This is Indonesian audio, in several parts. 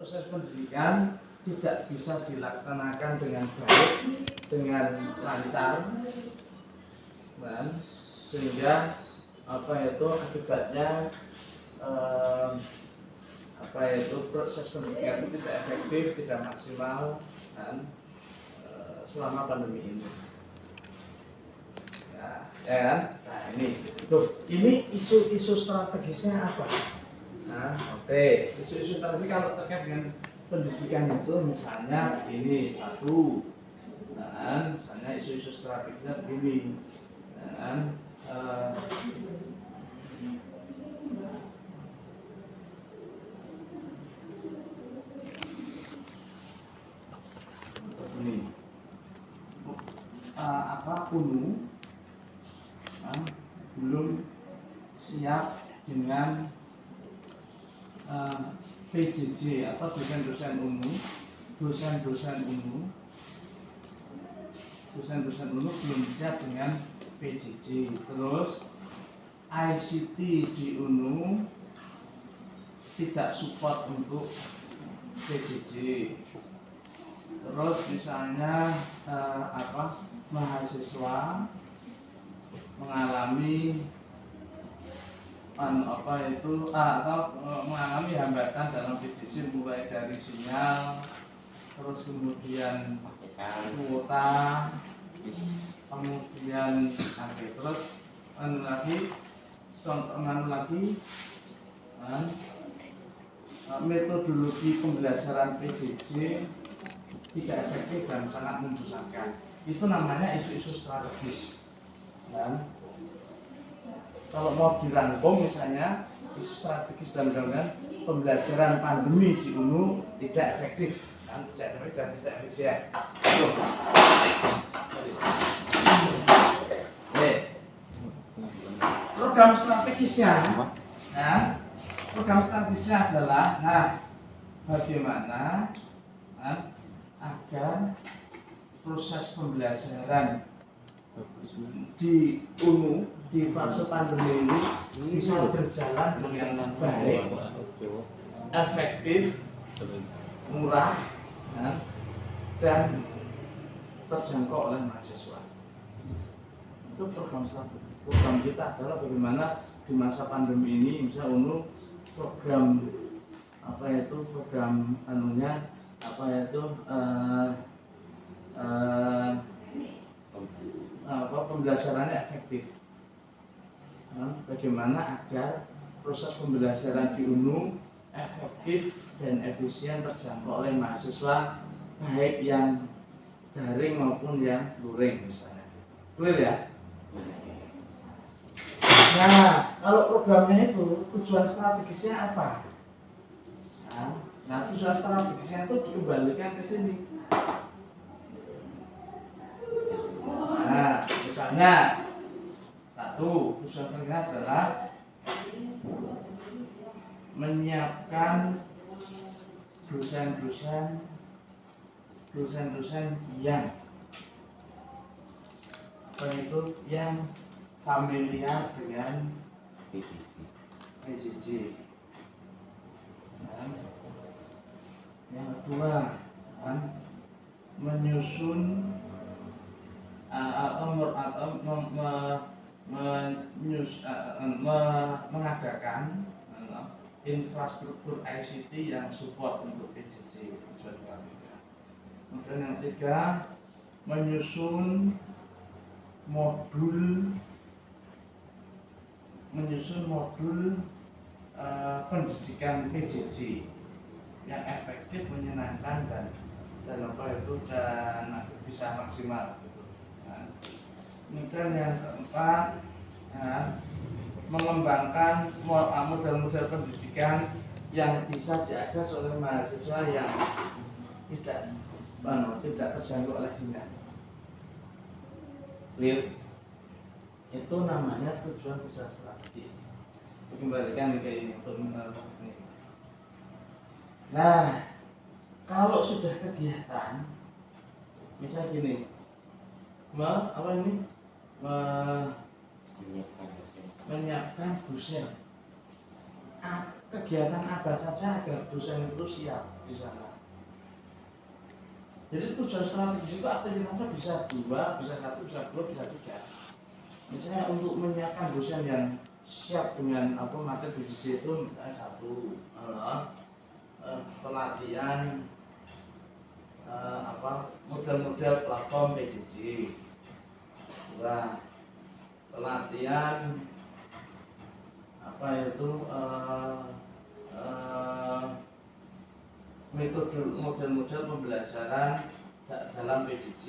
proses pendidikan tidak bisa dilaksanakan dengan baik, dengan lancar, dan sehingga akibatnya proses pendidikan itu tidak efektif, tidak maksimal, dan selama pandemi ini. Ya kan? Nah ini isu strategisnya apa? Isu strategi kalau terkait dengan pendidikan itu misalnya ini satu, dan misalnya isu strategisnya begini, dan ini UNU belum siap dengan PJJ atau dosen-dosen UNU belum siap dengan PJJ. Terus ICT di UNU tidak support untuk PJJ. Terus misalnya mahasiswa mengalami mengalami hambatan dalam PJJ, mulai dari sinyal, terus kemudian kuota, kemudian terus metodologi pembelajaran PJJ tidak efektif dan sangat membosankan. Itu namanya isu-isu strategis. Dan kalau mau dirangkum misalnya isu strategis dan pembelajaran pandemi di UNU tidak efektif dan tidak efisien. Program strategisnya adalah bagaimana agar proses pembelajaran di UNU di fase pandemi ini bisa berjalan dengan baik, efektif, murah, dan terjangkau oleh mahasiswa. Itu program kita adalah bagaimana di masa pandemi ini misalnya UNU pembelajarannya efektif. Bagaimana agar proses pembelajaran di UNU efektif dan efisien, terjangkau oleh mahasiswa, baik yang daring maupun yang luring misalnya. Clear ya? Nah, kalau programnya itu tujuan strategisnya apa? Nah, tujuan strategisnya itu dikembalikan ke sini. Nah, misalnya satu, tujuan strategisnya adalah menyiapkan dosen-dosen yang familiar dengan PJJ. Yang kedua, menyusun mengadakan infrastruktur ICT yang support untuk PJJ. Kemudian yang ketiga, menyusun modul pendidikan PJJ yang efektif, menyenangkan dan bisa maksimal. Kemudian yang keempat, mengembangkan model-model pendidikan yang bisa diakses oleh mahasiswa yang tidak terjangkau oleh sinyal. Clear? Itu namanya tujuan strategis. Kembalikan ke ini untuk ini. Nah, kalau sudah kegiatan, misal gini, menyiapkan dosen kegiatan apa saja agar dosen itu siap di sana. Jadi tujuan strategis itu aktivitasnya bisa 2, bisa 1, bisa 2, bisa 3. Misalnya untuk menyiapkan dosen yang siap dengan materi PJJ itu misalnya 1 pelatihan model-model platform PJJ. 2 pelatihan metode model-model pembelajaran dalam PJJ.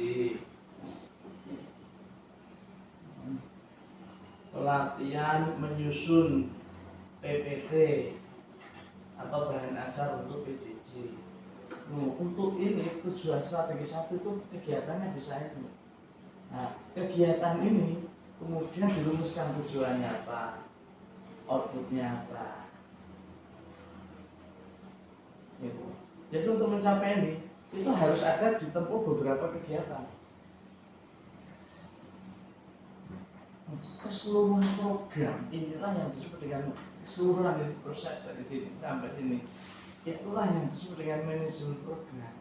Pelatihan menyusun PPT atau bahan ajar untuk PJJ. Untuk ini tujuan strategi 1 itu kegiatannya bisa itu. Nah, kegiatan ini kemudian dirumuskan tujuannya apa, outputnya apa. Gitu. Jadi untuk mencapai ini itu harus ada ditempuh beberapa kegiatan. Keseluruhan program inilah yang disebut dengan keseluruhan dari proses dari sini sampai sini. Itulah yang disebut dengan manajemen program.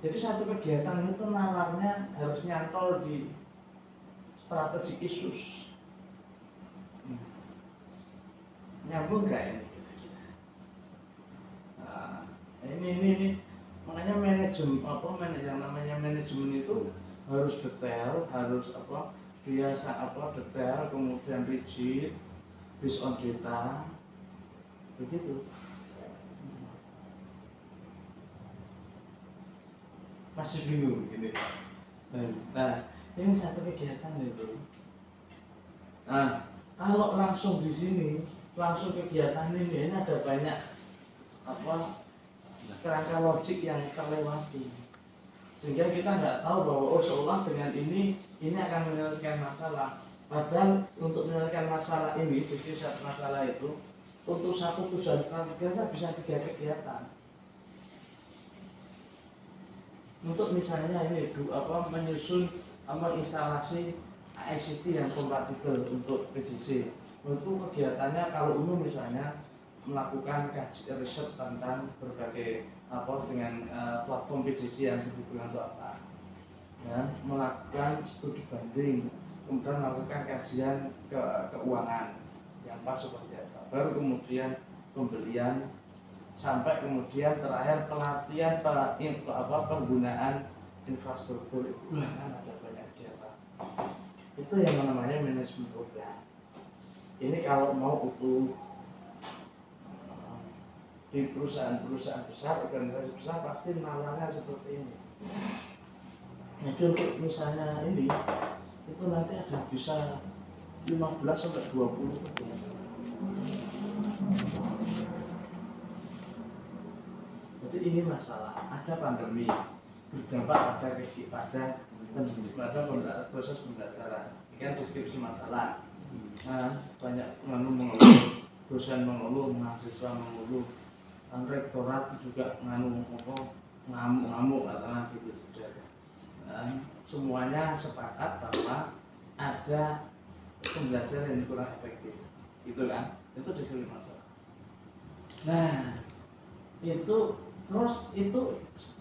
Jadi satu kegiatan itu nalarnya harus nyantol di strategic issues. Nyambung nggak ini? Nah, ini makanya yang namanya manajemen itu harus detail, harus detail, kemudian rigid, based on data, begitu. Masih bingung gini. Nah, ini satu kegiatan itu. Nah, kalau langsung di sini, langsung kegiatan ini ada banyak kerangka logik yang terlewati, sehingga kita nggak tahu bahwa seolah dengan ini akan menyelesaikan masalah. Padahal untuk menyelesaikan masalah ini, jadi satu masalah itu untuk satu tujuan strategis bisa 3 kegiatan. Untuk misalnya ini menyusun instalasi ICT yang kompatibel untuk PJJ. Untuk kegiatannya kalau umum misalnya melakukan kajian riset tentang berbagai dengan platform PJJ yang berhubungan untuk apa, ya, melakukan studi banding, kemudian melakukan kajian keuangan yang pas seperti apa, baru kemudian pembelian, sampai kemudian terakhir pelatihan penggunaan infrastruktur. Kan ada banyak data. Itu yang namanya manajemen program. Ini kalau mau utuh di perusahaan-perusahaan besar, organisasi besar pasti nalarnya seperti ini. Jadi untuk misalnya ini itu nanti ada bisa 15 sampai 20 kegiatan. Jadi ini masalah, ada pandemi berdampak pada proses pembelajaran. Ini kan deskripsi masalah. Nah, banyak mengeluh, dosen mengeluh, mahasiswa mengeluh, rektorat juga ngamuk katanya gitu. Dan semuanya sepakat bahwa ada pembelajaran yang kurang efektif, gitu kan? Itu deskripsi masalah. Nah, itu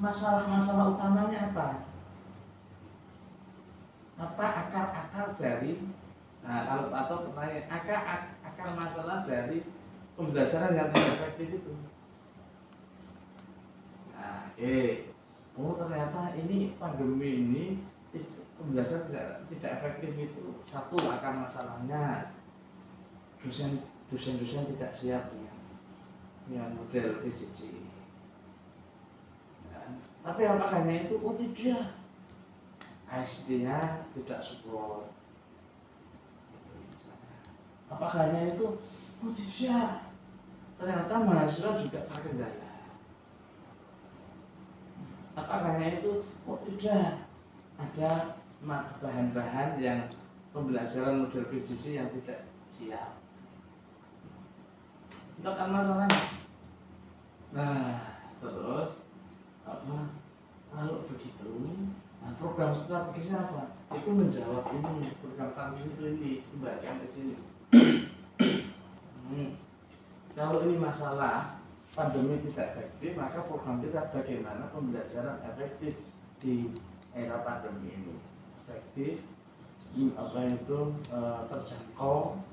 masalah utamanya apa? Apa akar dari atau pertanyaan akar masalah dari pembelajaran yang tidak efektif itu. Nah, ternyata ini pandemi ini pembelajaran tidak efektif itu. Satu, akar masalahnya dosen tidak siap dengan model PJJ. Tapi apakahnya itu? Oh tidak, ICT-nya tidak support. Apakahnya itu? Oh tidak, ternyata mahasiswa juga terkendala. Apakahnya itu? Oh tidak, ada bahan-bahan yang pembelajaran model PJJ yang tidak siap. Itu kan masalahnya. Nah, terus kalau begitu, program strategisnya apa? Itu menjawab ini, program strategis itu ini, kembalikan ke sini. kalau ini masalah pandemi tidak efektif, maka program kita bagaimana pembelajaran efektif di era pandemi ini efektif, terjangkau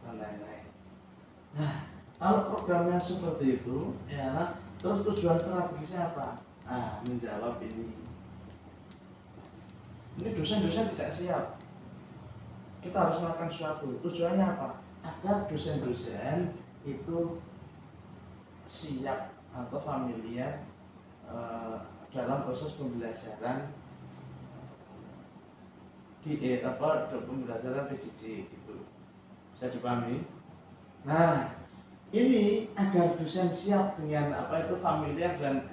dan lain-lain. Nah, kalau programnya seperti itu, ya, terus tujuan strategisnya apa? Nah, menjawab ini. Ini dosen-dosen tidak siap. Kita harus melakukan sesuatu. Tujuannya apa? Agar dosen-dosen itu siap atau familiar dalam proses pembelajaran di pembelajaran PJJ gitu. Bisa dipahami? Nah, ini agar dosen siap dengan familiar dan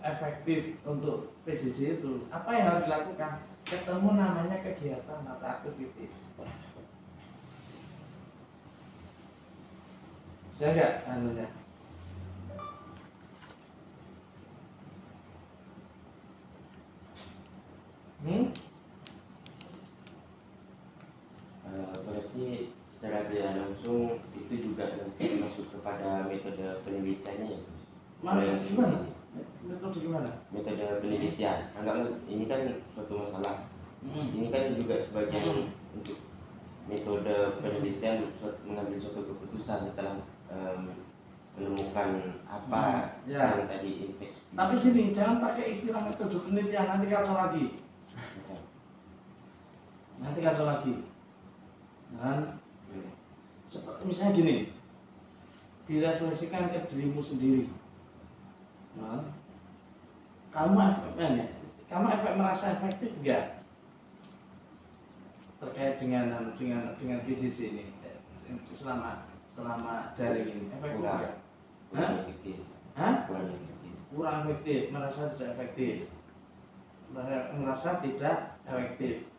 efektif untuk PJJ itu, apa yang harus dilakukan? Ketemu namanya kegiatan atau aktivitas. Saya enggak anunya. Berarti secara tidak langsung itu juga nanti masuk kepada metode penelitiannya ya? Gimana? Metode gimana? Metode penelitian. Anggaplah ini kan suatu masalah. Ini kan juga sebagian untuk metode penelitian mengambil suatu keputusan setelah menemukan apa yang tadi infeksi. Tapi gini, jangan pakai istilah metode penelitian, nanti kacau lagi. Dan seperti misalnya gini, direfleksikan ke dirimu sendiri. Nah, kamu merasa efektif enggak terkait dengan PJJ ini selama daring ini? Efektif enggak? Kurang efektif, merasa tidak efektif.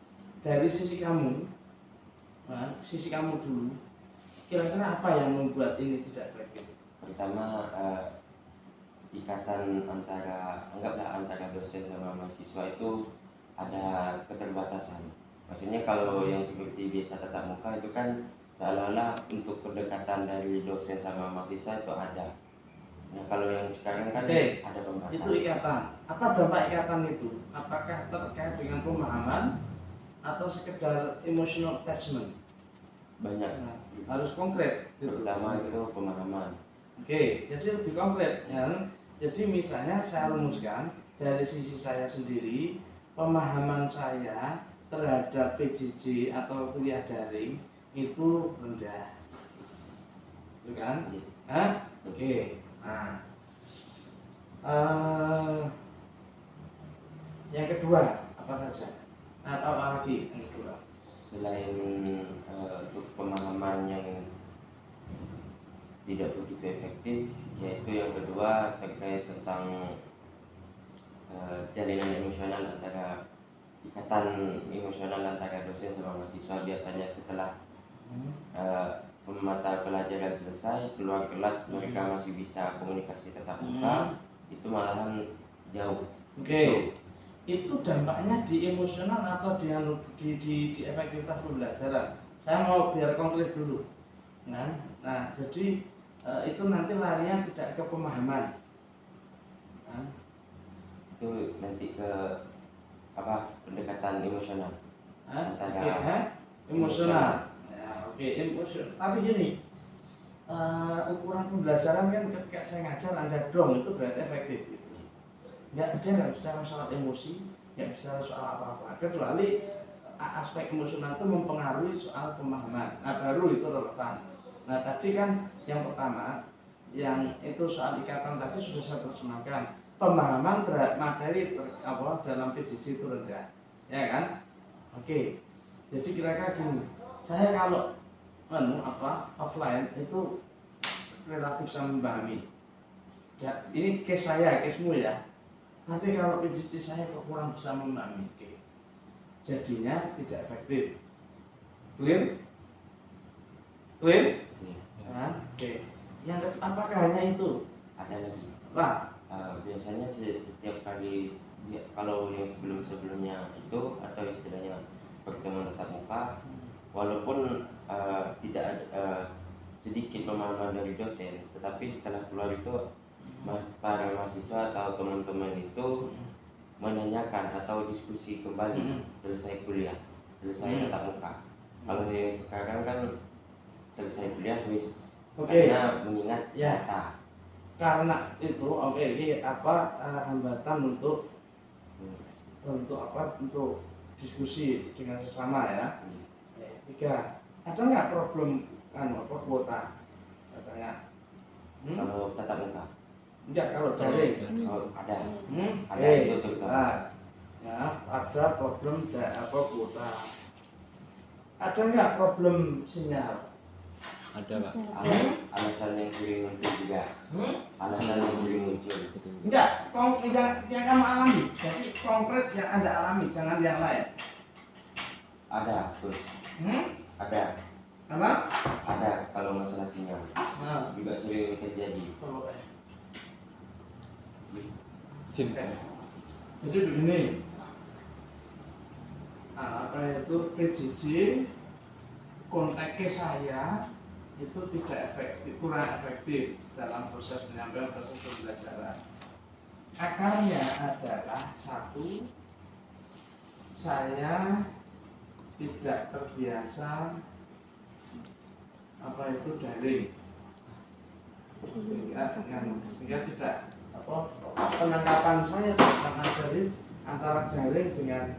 Dari sisi kamu, dulu, kira-kira apa yang membuat ini tidak efektif? Pertama, ikatan antara dosen sama mahasiswa itu ada keterbatasan. Maksudnya kalau yang seperti biasa tatap muka itu kan seolah-olah untuk pendekatan dari dosen sama mahasiswa itu ada. Nah, kalau yang sekarang kan ada pembatasan. Itu ikatan. Apa dampak ikatan itu? Apakah terkait dengan pemahaman atau sekedar emotional attachment? Banyak. Nah, harus konkret. Terutama itu pemahaman. Oke, jadi lebih konkret ya. Jadi misalnya saya rumuskan dari sisi saya sendiri, pemahaman saya terhadap PJJ atau kuliah daring itu rendah, itu kan? Oke. Nah, yang kedua apa saja? Atau apa lagi yang kedua? Selain untuk pemahaman yang tidak begitu efektif, yaitu yang kedua terkait tentang jalinan emosional ikatan emosional antara dosen sama mahasiswa. Biasanya setelah mata pelajaran selesai, keluar kelas mereka masih bisa komunikasi tatap muka, itu malahan jauh. Oke. Itu dampaknya di emosional atau di efektivitas pembelajaran? Saya mau biar konkret dulu. Nah, jadi itu nanti larinya tidak ke pemahaman. Itu nanti ke pendekatan emosional. Emosional. Emosional. Tapi gini, ukuran pembelajaran kan ketika saya ngajar Anda dong, itu berarti efektif. Dia nggak bicara soal emosi, nggak bicara soal apa-apa, kecuali aspek emosional itu mempengaruhi soal pemahaman. Nah, baru itu relevan. Nah, tadi kan yang pertama, yang itu soal ikatan tadi sudah saya terjemahkan. Pemahaman terhadap materi dalam PJJ itu rendah, ya kan? Oke. Jadi kira-kira gini, saya kalau offline itu relatif saya memahami. Ya, ini case saya, case-mu ya. Tapi kalau PJJ saya kurang bisa memahami, jadinya tidak efektif. Clear? Oke. Yang apakah hanya itu? Ada lagi. Wah. Biasanya setiap kali kalau yang sebelumnya itu atau istilahnya pertemuan tatap muka, walaupun tidak sedikit pemahaman dari dosen, tetapi setelah keluar itu para mahasiswa atau teman-teman itu menanyakan atau diskusi kembali selesai kuliah, selesai tatap muka. Kalau yang sekarang kan selesai kuliah wis, karena mengingat data. Karena itu ini apa hambatan untuk diskusi dengan sesama ya. Tiga, ada nggak problem kuota katanya? Kalau tatap muka? Enggak, kalau daring. Oh, ada. Ada Ada itu terutama. Ya, ada problem kuota. Ada nggak problem sinyal? Ada Pak. Alasan yang sering muncul juga. Alasan yang sering muncul. Enggak, yang kamu alami. Jadi konkret yang Anda alami, jangan yang lain. Ada, terus. Ada. Apa? Ada kalau masalah sinyal. Juga sering terjadi. Jadi begini, apa itu PJJ kontaknya saya itu tidak efektif, kurang efektif dalam proses penyampaian proses pembelajaran. Akarnya adalah satu, saya tidak terbiasa apa itu daring, sehingga tidak penangkapan saya tentang daring antara daring dengan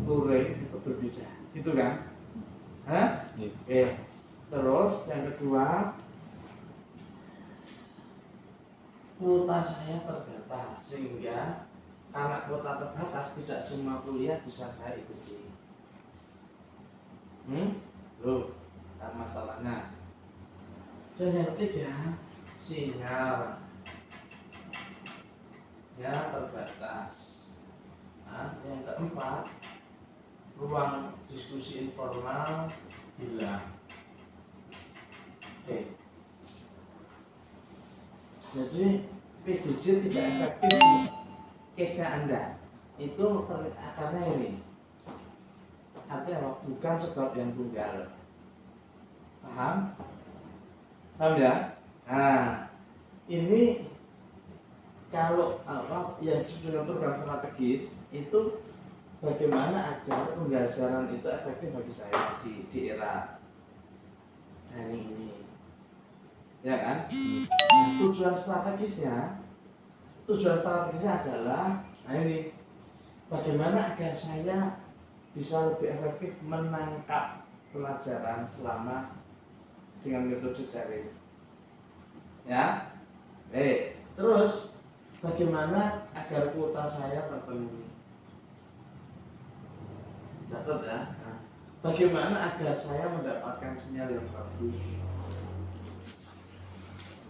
luring itu berbeda, gitu kan? Terus yang kedua, kuota saya terbatas, sehingga karena kuota terbatas tidak semua kuliah bisa saya ikuti. Masalahnya. Dan yang ketiga, sinyal ya terbatas. Yang keempat, ruang diskusi informal hilang. Jadi PJJ tidak efektif case-nya Anda. Itu akarnya ini. Artinya bukan sebab yang tunggal. Paham? Paham ya? Nah, ini kalau yang disebut program strategis itu bagaimana agar pembelajaran itu efektif bagi saya di era daring ini, ya kan? Nah, tujuan strategisnya adalah, ini bagaimana agar saya bisa lebih efektif menangkap pelajaran selama dengan metode daring, ya. Terus bagaimana agar kuota saya terpenuhi? Catat ya. Bagaimana agar saya mendapatkan sinyal yang bagus?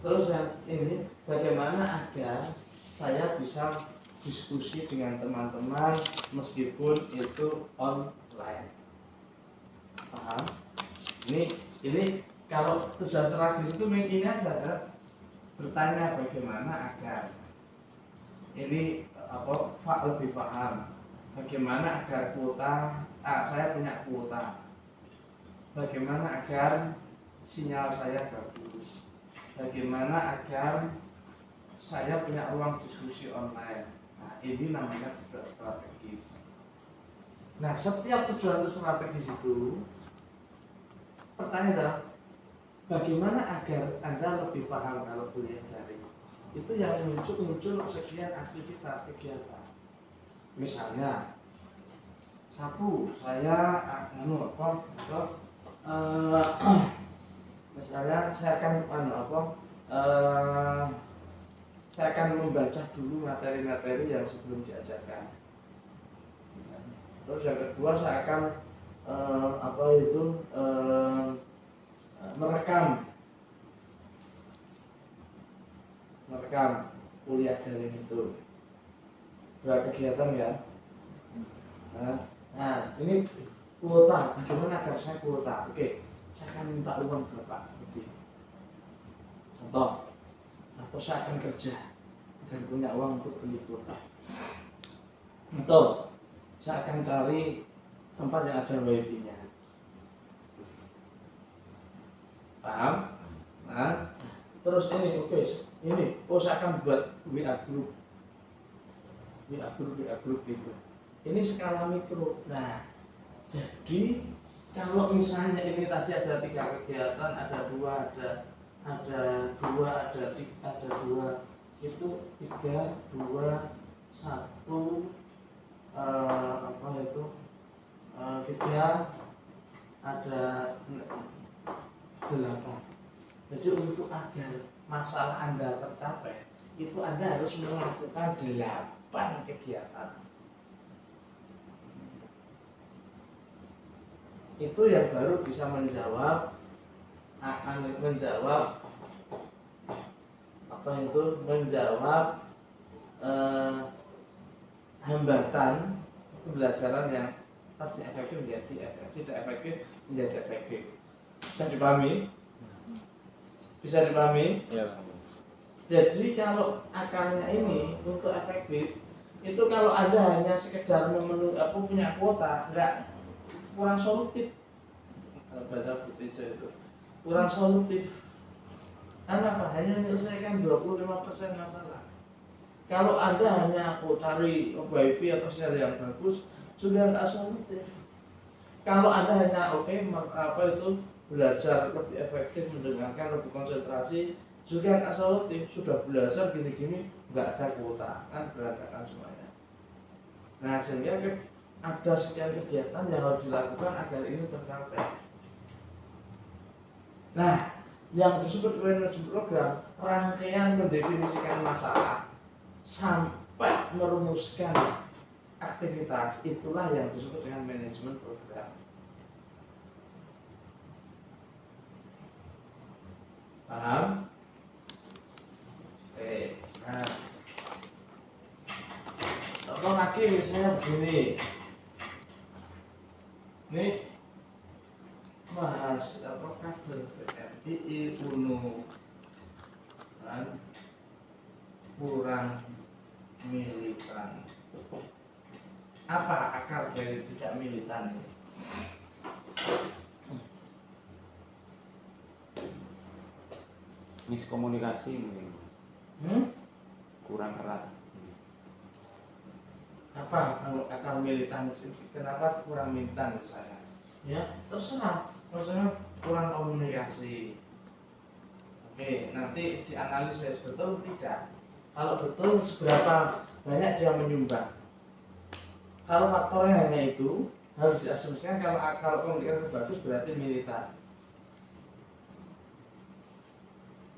Terus yang ini, bagaimana agar saya bisa diskusi dengan teman-teman meskipun itu online? Paham? Ini kalau tujuan strategis itu mungkin aja bertanya bagaimana agar ini lebih paham, bagaimana agar kuota saya punya kuota, bagaimana agar sinyal saya bagus, bagaimana agar saya punya ruang diskusi online. Nah, ini namanya tujuan strategis. Nah, setiap tujuan strategis itu pertanyaan adalah bagaimana agar Anda lebih paham kalau kuliah daring. Itu yang muncul sekian aktivitas kegiatan. Misalnya, satu, saya misalnya saya akan membaca dulu materi-materi yang sebelum diajarkan. Terus yang kedua, saya akan merekam kuliah daring itu. Dua kegiatan ya. Nah, ini kuota. Bagaimana agar saya kuota? Oke, saya akan minta uang berapa lebih. Contoh, atau saya akan kerja agar punya uang untuk beli kuota. Atau saya akan cari tempat yang ada wifi-nya. Paham? Nah, terus ini oke, ini saya akan buat WA group gitu. Ini skala mikro. Nah, jadi kalau misalnya ini tadi ada 3 kegiatan, ada 2, ada 2, itu 3, 2, 1, apa itu 3, ada 8. Jadi untuk agar masalah Anda tercapai, itu Anda harus melakukan 8 kegiatan. Itu yang baru bisa menjawab hambatan pembelajaran yang tadi efektif menjadi efektif, tidak efektif menjadi efektif. Bisa dipahami? Ya. Jadi kalau akarnya ini untuk efektif, itu kalau Anda hanya sekedar punya kuota, kurang solutif. Baca Butijo itu kurang solutif. Kenapa? Hanya menyelesaikan 25% masalah. Kalau Anda hanya cari wifi atau share yang bagus, sudah tidak solutif. Kalau Anda hanya belajar lebih efektif, mendengarkan lebih konsentrasi, juga tidak solutif. Sudah belajar gini-gini, nggak ada kuota, kan berantakan semuanya. Nah, sehingga ada sekian kegiatan yang harus dilakukan agar ini tercapai. Nah, yang disebut management program, rangkaian mendefinisikan masalah sampai merumuskan aktivitas, itulah yang disebut dengan manajemen program. Paham? Nah, contoh lagi misalnya begini. Ini bahas kader PMII UNU dan kurang militan. Apa akar dari tidak militan? Miskomunikasi mungkin. Kurang erat. Apa kalau akar militan? Kenapa kurang militan misalnya? Ya, terserah. Maksudnya kurang komunikasi. Oke, nanti dianalisis betul tidak. Kalau betul, seberapa banyak dia menyumbang. Kalau faktornya hanya itu, harus diasumsikan kalau komunikasi bagus berarti militan.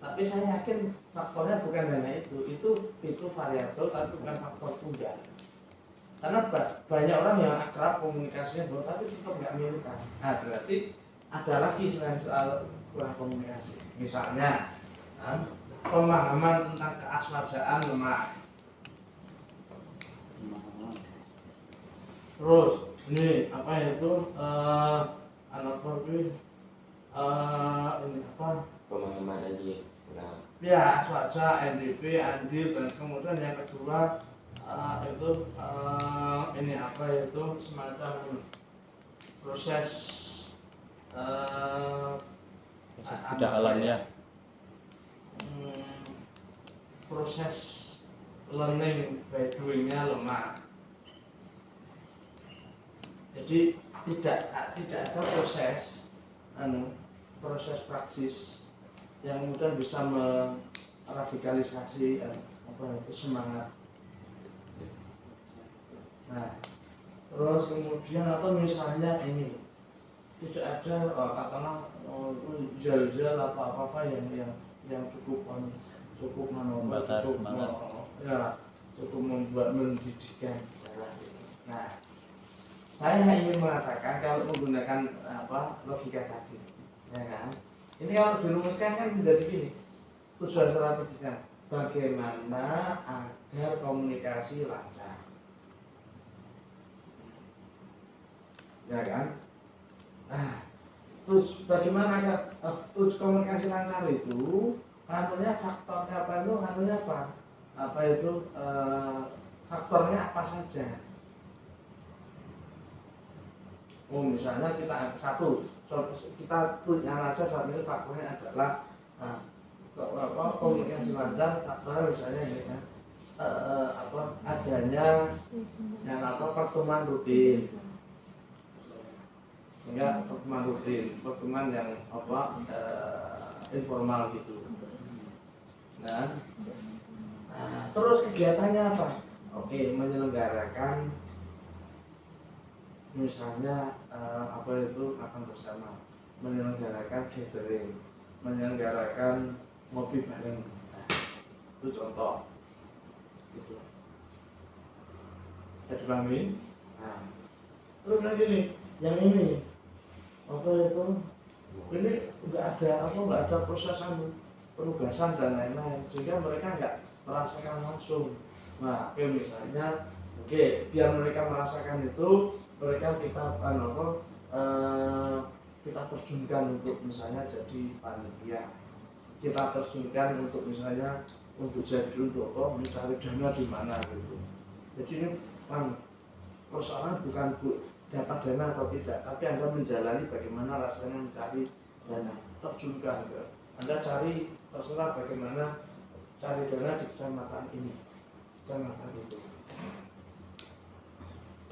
Tapi saya yakin faktornya bukan hanya itu variabel, tapi bukan faktor tunggal. Karena banyak orang yang akrab komunikasinya bagus, tapi tetap nggak militan. Nah, berarti ada lagi selain soal kurang komunikasi. Misalnya, pemahaman tentang keaswajaan lemah. Terus ini apa itu ini apa? Pemahaman tadi. Ya, aswaja, NDP, andil, dan kemudian yang kedua ini apa itu semacam proses tidak alamiah. Proses learning by doing-nya lemah. Jadi tidak ada proses praksis yang kemudian bisa meradikalisasi semangat. Nah, terus kemudian atau misalnya ini tidak ada katakanlah jal-jal apa yang cukup membuat mendidikan. Nah, saya ingin mengatakan kalau menggunakan logika tadi, ya kan? Ini kalau dirumuskan kan menjadi gini, tujuan strategisnya bagaimana agar komunikasi lancar, ya kan? Nah, terus bagaimana agar komunikasi lancar itu? Anunya faktornya apa itu? Anunya apa? Faktornya apa saja? Misalnya kita punya saat ini faktornya adalah Nah, komunikasi lancar faktor misalnya ini kan adanya yang pertemuan rutin, sehingga pertemuan yang informal gitu. Nah, terus kegiatannya apa? Oke, menyelenggarakan misalnya makan bersama, menyelenggarakan gathering, menyelenggarakan ngopi bareng. Nah, itu contoh. Gitu. Jadi pahami? Nah, terus lagi nih, yang ini ini nggak ada proses penugasan dan lain-lain, sehingga mereka nggak merasakan langsung. Nah, misalnya, biar mereka merasakan itu, mereka kita terjunkan untuk misalnya jadi panitia, kita terjunkan untuk misalnya mencari dana di mana gitu. Jadi ini persoalan bukan dapat dana atau tidak, tapi Anda menjalani bagaimana rasanya mencari dana, terjunkan ke Anda cari, terserah bagaimana cari dana di kecamatan ini, kecamatan itu.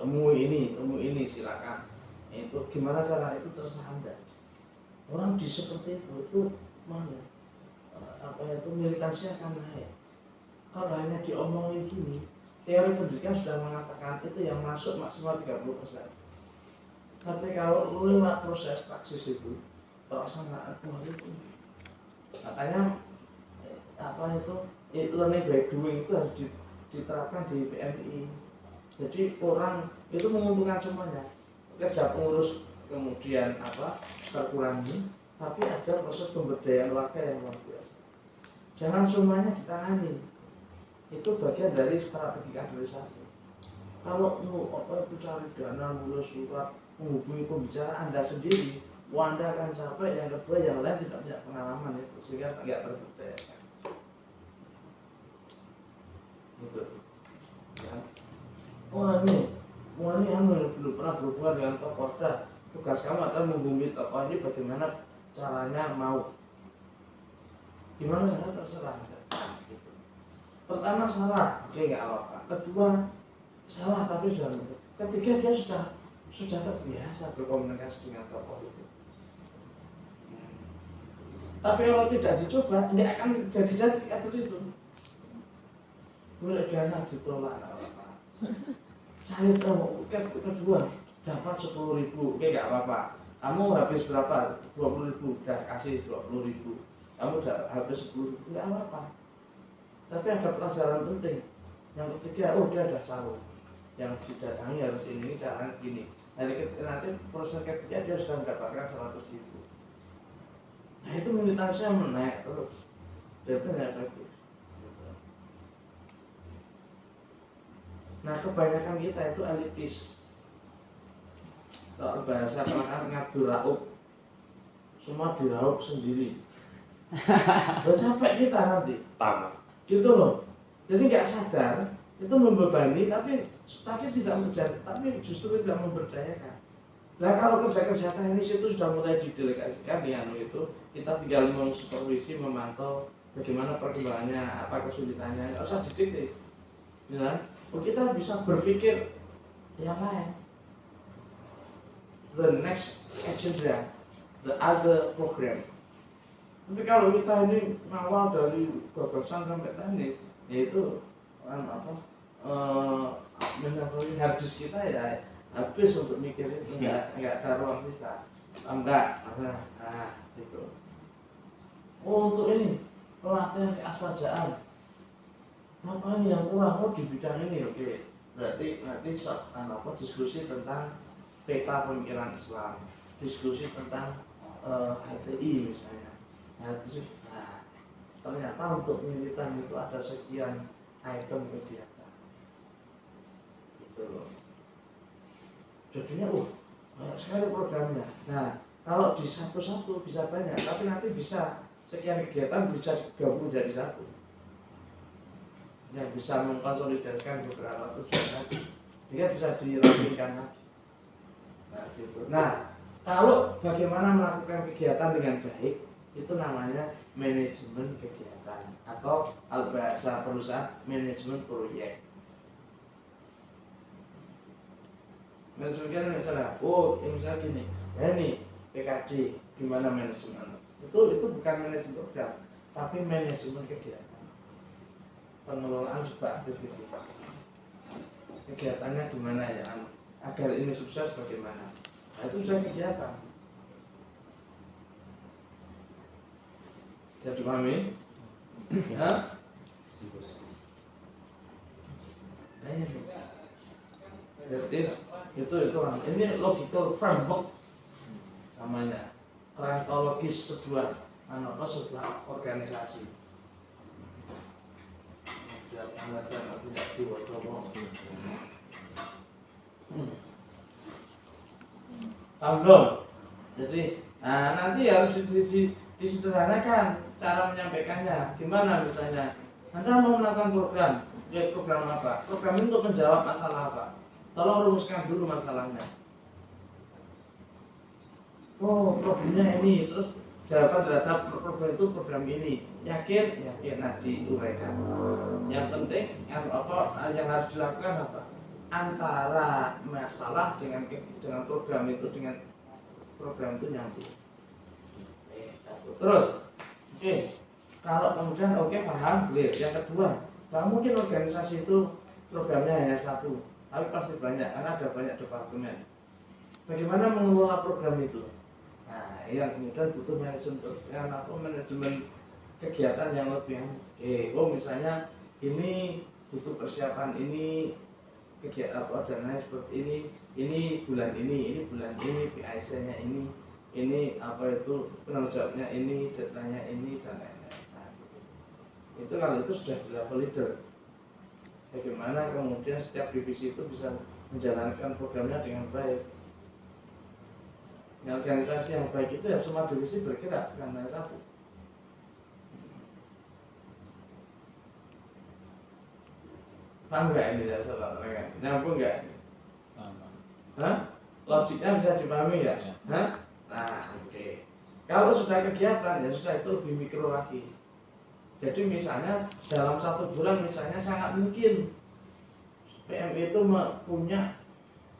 Temui ini silakan. Itu gimana cara itu terserah Anda. Orang di seperti itu mana? Militansi akan naik. Kalau hanya diomongin gini, teori pendidikan sudah mengatakan itu yang masuk maksimal 30%. Tapi kalau lewat proses praksis itu, pelaksanaan itu, makanya learning by doing itu harus diterapkan di PMI. Jadi orang itu menguntungkan semuanya. Kerja pengurus kemudian terkurangi, tapi ada proses pemberdayaan warga yang luar biasa. Jangan semuanya ditangani. Itu bagian dari strategi kaderisasi. Kalau cari dana, ngurus surat, menghubungi pembicara Anda sendiri, Anda akan capek. Yang kedua, yang lain tidak punya pengalaman itu, sehingga tidak terberdayakan. Gitu. Ya. Ini belum pernah berhubungan dengan Kapolda. Tugas kamu adalah menghubungi tokoh ini bagaimana caranya mau. Gimana cara terserah. Gitu. Pertama salah, nggak apa-apa. Kedua salah tapi sudah. Ketiga dia sudah terbiasa berkomunikasi dengan tokoh itu. Tapi kalau tidak dicoba, nggak akan jadi kader itu. Boleh dana ditolak apa-apa. Saya tahu, kedua dapat 10.000, nggak apa-apa. Kamu habis berapa? 20.000, udah kasih 20.000. Kamu udah habis 10.000, nggak apa-apa. Tapi ada pelajaran penting. Yang ketiga, dia ada sahur. Yang didatangi harus ini, caranya gini. Nanti proses ketiga dia sudah mendapatkan 100.000. Nah itu militansinya menaik terus. Itu nggak efektif. Nah kebanyakan kita itu elitis. Kalau bahasa pelakar ngadu raup, semua diraup sendiri. Capek kita nanti. Tamat. Gitu loh. Jadi nggak sadar itu membebani, tapi tidak menjadi, tapi justru tidak memberdayakan. Nah kalau kerja teknis itu sudah mulai didelegasikan itu kita tinggal mensupervisi, memantau bagaimana perkembangannya, apa kesulitannya, nggak usah didikte. Ya, kita bisa berpikir yang lain. The next agenda, the other program. Tapi kalau kita ini ngawal dari gagasan sampai teknis, yaitu menyangkut harddisk kita ya habis untuk mikir itu, nggak ada ruang sisa. Enggak, itu. Untuk ini pelatihan keaswajaan. Apa ini yang kurang? Di bidang ini, oke. Berarti nanti diskusi tentang peta pemikiran Islam, diskusi tentang HTI misalnya. Ternyata untuk militan itu ada sekian item kegiatan. Gitu loh. Jadinya banyak sekali programnya. Nah, kalau di satu-satu bisa banyak, tapi nanti bisa sekian kegiatan bisa gabung jadi satu. Yang bisa mengkonsolidasikan beberapa tujuan tadi, sehingga bisa dirampingkan lagi. Nah, gitu. Nah, kalau bagaimana melakukan kegiatan dengan baik, itu namanya manajemen kegiatan atau bahasa perusahaan manajemen proyek. Manajemen misalnya, misalnya gini, ya nih PKD gimana manajemen? Itu bukan manajemen program, tapi manajemen kegiatan. Pengelolaan sebuah aktivitas. Kegiatannya gimana ya? Agar ini sukses bagaimana? Nah, itu sudah kegiatan. Sudah dipahami? Ya? Nah, jadi itu ini logical framework namanya, kronologis sebuah sebuah organisasi. Paham belum? Jadi nanti harus disederhanakan cara menyampaikannya. Gimana misalnya? Anda mau melakukan program, program apa? Program ini untuk menjawab masalah apa? Tolong rumuskan dulu masalahnya. Problemnya ini, terus jawaban terhadap program itu program ini. Yakin? Yakin. Nah, diuraikan. Yang penting yang harus dilakukan apa? Antara masalah dengan program itu nyambung. Terus, kalau kemudian paham, clear. Yang kedua, nggak mungkin organisasi itu programnya hanya satu, tapi pasti banyak karena ada banyak departemen. Bagaimana mengelola program itu? Nah, yang kemudian butuh manajemen kegiatan yang lebih misalnya ini butuh persiapan ini, kegiatan dananya seperti ini bulan ini PIC-nya ini penanggung jawabnya ini, datanya ini dan lain-lain. Nah, itu kalau itu sudah di level leader. Bagaimana kemudian setiap divisi itu bisa menjalankan programnya dengan baik. Nah, organisasi yang baik itu ya semua divisi bergerak, bukan hanya satu. Paham nggak ini ya soal mereka? Nyambung nggak? Logiknya bisa dipahami ya? Nah, oke. Kalau sudah kegiatan ya sudah, itu lebih mikro lagi. Jadi misalnya dalam 1 bulan misalnya sangat mungkin PMI itu punya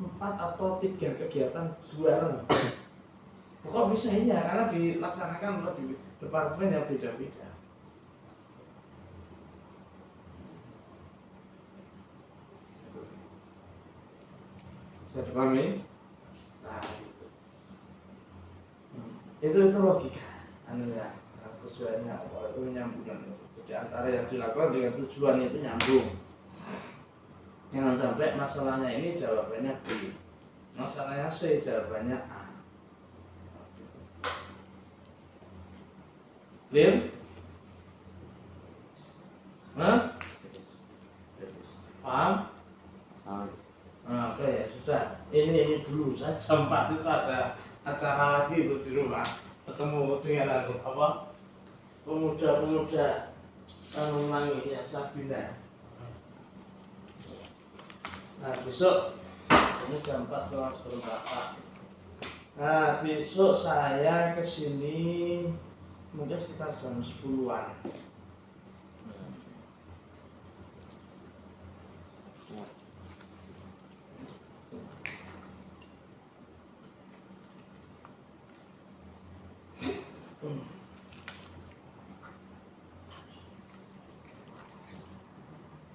4 atau 3 kegiatan bareng. Kok bisa iya? Karena dilaksanakan oleh di departemen yang beda-beda. Sudah dipahami? Nah, itu logika. Sesuainya itu nyambungan. Jadi antara yang dilakukan dengan tujuan itu nyambung. Jangan sampai masalahnya ini jawabannya B, masalahnya C jawabannya A. Clear? Paham? Oke, ya sudah. Ini dulu. Saya jam 4 itu ada acara lagi itu di rumah. Ketemu dengan pemuda-pemuda Mangi ya, Sabina. Nah, besok ini jam 4 kurang seperempat. Nah, besok saya kesini mungkin sekitar jam 10-an.